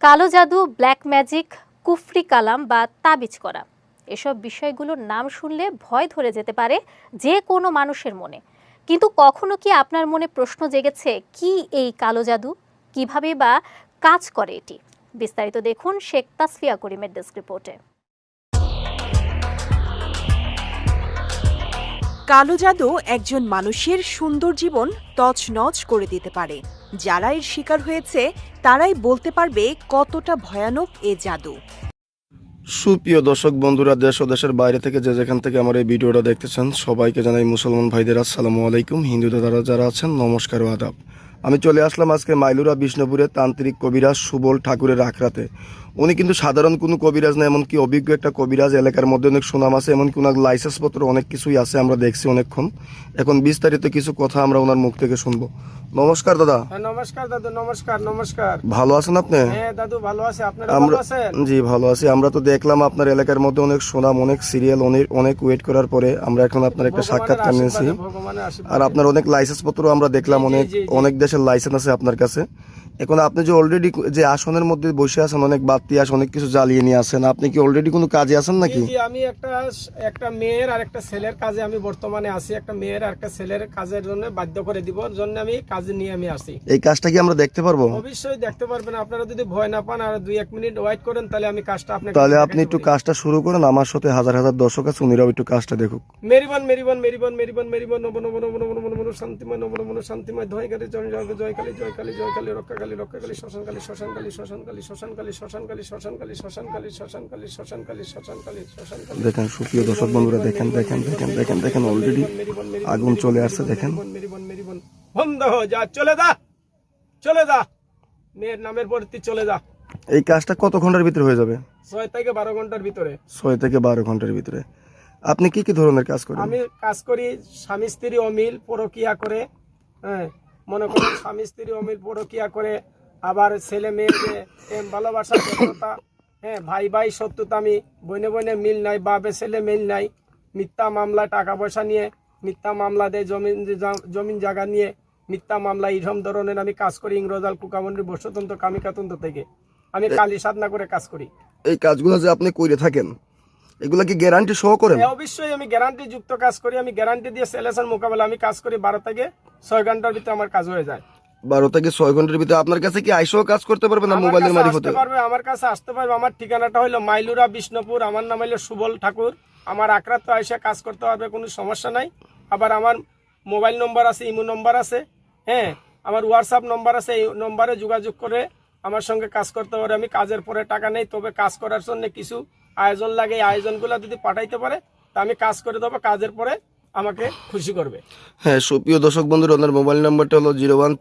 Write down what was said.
কালো জাদু, black magic, কুফরি কালাম বা তাবিজ করা, এসব বিষয়গুলোর নাম শুনলে ভয় ধরে যেতে পারে যে কোনো মানুষের মনে। কিন্তু কখনো কি আপনার মনে প্রশ্ন জেগেছে, কি এই কালো জাদু, কিভাবে বা কাজ করে এটি? বিস্তারিত দেখুন শেখ তাসফিয়া করিমের ডেস্ক রিপোর্টে। কালো জাদু একজন মানুষের সুন্দর জীবন তছনছ করে দিতে পারে। যারা এর শিকার হয়েছে তারাই বলতে পারবে কতটা ভয়ানক এ জাদু। সুপ্রিয় দর্শক বন্ধুরা, দেশ ও দেশের বাইরে থেকে যে যেখান থেকে আমার এই ভিডিওটা দেখতেছেন, সবাইকে জানাই মুসলমান ভাইদের আসসালামু আলাইকুম। হিন্দু দাদারা যারা আছেন, নমস্কার ও আদাব। আমি চলে আসলাম আজকে মাইলুরা বিষ্ণুপুরে তান্ত্রিক কবিরাজ সুবল ঠাকুরের আখড়াতে। উনি কিন্তু সাধারণ কোনো কবিরাজ না, এমনকি অভিজ্ঞ একটা কবিরাজ। এলাকার মধ্যে অনেক সুনাম আছে, এমনকি ওনার লাইসেন্সপত্র অনেক কিছুই আছে, আমরা দেখছি অনেকক্ষণ। এখন বিস্তারিত কিছু কথা আমরা ওনার মুখ থেকে শুনবো। নমস্কার দাদা। নমস্কার দাদু, নমস্কার নমস্কার। ভালো আছেন আপনি? হ্যাঁ দাদু, ভালো আছে। আপনারা ভালো আছেন? জি ভালো আছি। আমরা তো দেখলাম আপনার এলাকার মধ্যে অনেক সুনাম, অনেক সিরিয়াল, অনেক ওয়েট করার পরে আমরা এখন আপনার একটা সাক্ষাৎকার নিয়েছি। আর আপনার অনেক লাইসেন্স পত্র আমরা দেখলাম, অনেক দেশের লাইসেন্স আছে আপনার কাছে। এখন আপনি যে অলরেডি যে আসনের মধ্যে বসে আছেন, অনেক বাতি আস, অনেক কিছু জ্বালিয়ে নিয়ে আসেন, আপনি কি অলরেডি কোনো কাজে আছেন নাকি? জি, আমি একটা মেয়ের আর একটা ছেলের কাজে আমি বর্তমানে আছি। একটা মেয়ের আর একটা ছেলের কাজের জন্য বাধ্য করে দিবার জন্য আমি কাজে নিয়ে আমি আসি। এই কাজটা কি আমরা দেখতে পারবো? অবশ্যই দেখতে পারবেন। আপনারা যদি ভয় না পান আর 2-1 মিনিট ওয়েট করেন, তাহলে আমি কাজটা আপনাকে তাহলে আপনি একটু কাজটা শুরু করেন। আমার সাথে হাজার হাজার দর্শক আছে, উনিরাও একটু কাজটা দেখুক। মেরিবন মেরিবন মেরিবন মেরিবন মেরিবন নব নব নব নব নব নব শান্তিময় নব নব শান্তিময় ধয় কালী জয় জয় জয় কালী জয় কালী জয় কালী রক্ষা কালী রক্ষা কালী শ্মশান কালী শ্মশান কালী শ্মশান কালী শ্মশান কালী শ্মশান কালী শ্মশান কালী শ্মশান কালী শ্মশান কালী শ্মশান কালী শ্মশান কালী শ্মশান কালী। দেখেন সুপ্রিয় দর্শক বন্ধুরা, দেখেন দেখেন দেখেন দেখেন দেখেন অলরেডি আগুন চলে আসছে। দেখেন মেরিবন মেরিবন বন্ধ হয়ে যা, চলে যা চলে যা, মেয়ের নামের পরিবর্তে চলে যা। এই কাজটা কত ঘন্টার ভিতরে হয়ে যাবে? 6 থেকে 12 ঘন্টার ভিতরে। 6 থেকে 12 ঘন্টার ভিতরে। আপনি কি কি ধরনের কাজ করেন? আমি কাজ করি স্বামী স্ত্রী অমিল পরকিয়া করে। হ্যাঁ, মনে করেন স্বামী স্ত্রী অমিল পরকিয়া করে, আবার ছেলে মেয়েকে প্রেম ভালোবাসা ব্যর্থতা, হ্যাঁ ভাই ভাই শত্রুতামি, বইনে বইনে মিল নাই, বাপে ছেলে মিল নাই, মিথ্যা মামলা, টাকা পয়সা নিয়ে মিথ্যা মামলা দেয়, জমিন জায়গা নিয়ে মিথ্যা মামলা, এইরকম ধরনের আমি কাজ করি। ইংরেজাল কুকামন্ডির বর্ষতন্ত্র কামিকাতন্ত্র থেকে আমি কালী সাধনা করে কাজ করি। এই কাজগুলো যে আপনি করে থাকেন, এগুলা কি গ্যারান্টি সহ করেন? অবশ্যই আমি গ্যারান্টি যুক্ত কাজ করি। আমি গ্যারান্টি দিয়ে সেলেসান মোকাবেলা আমি কাজ করি। 12 থেকে 6 ঘন্টার ভিতরে আমার কাজ হয়ে যায়। 12 থেকে 6 ঘন্টার ভিতরে আপনার কাছে কি আইসো কাজ করতে পারবে না? মোবাইলের মারফতে পারবে, আমার কাছে আসতে পারবে। আমার ঠিকানাটা হলো মাইলুরা বিষ্ণুপুর। আমার নাম হলো সুবল ঠাকুর। আমার আখড়া তো এসে কাজ করতে পারবে, কোনো সমস্যা নাই। আবার আমার মোবাইল নম্বর আছে, ইমো নম্বর আছে, হ্যাঁ আমার হোয়াটসঅ্যাপ নম্বর আছে। এই নম্বরে যোগাযোগ করে আমার সঙ্গে কাজ করতে পারে। আমি কাজের পরে টাকা নেই, তবে কাজ করার জন্য কিছু আয়োজন লাগে। এই আয়োজনগুলো যদি পাঠাইতে পারে তা আমি কাজ করে দেবো। কাজের পরে আমাকে খুশি করবে। হ্যাঁ সুপ্রিয় দর্শক বন্ধুরা, ওনার মোবাইল নাম্বারটা হলো 01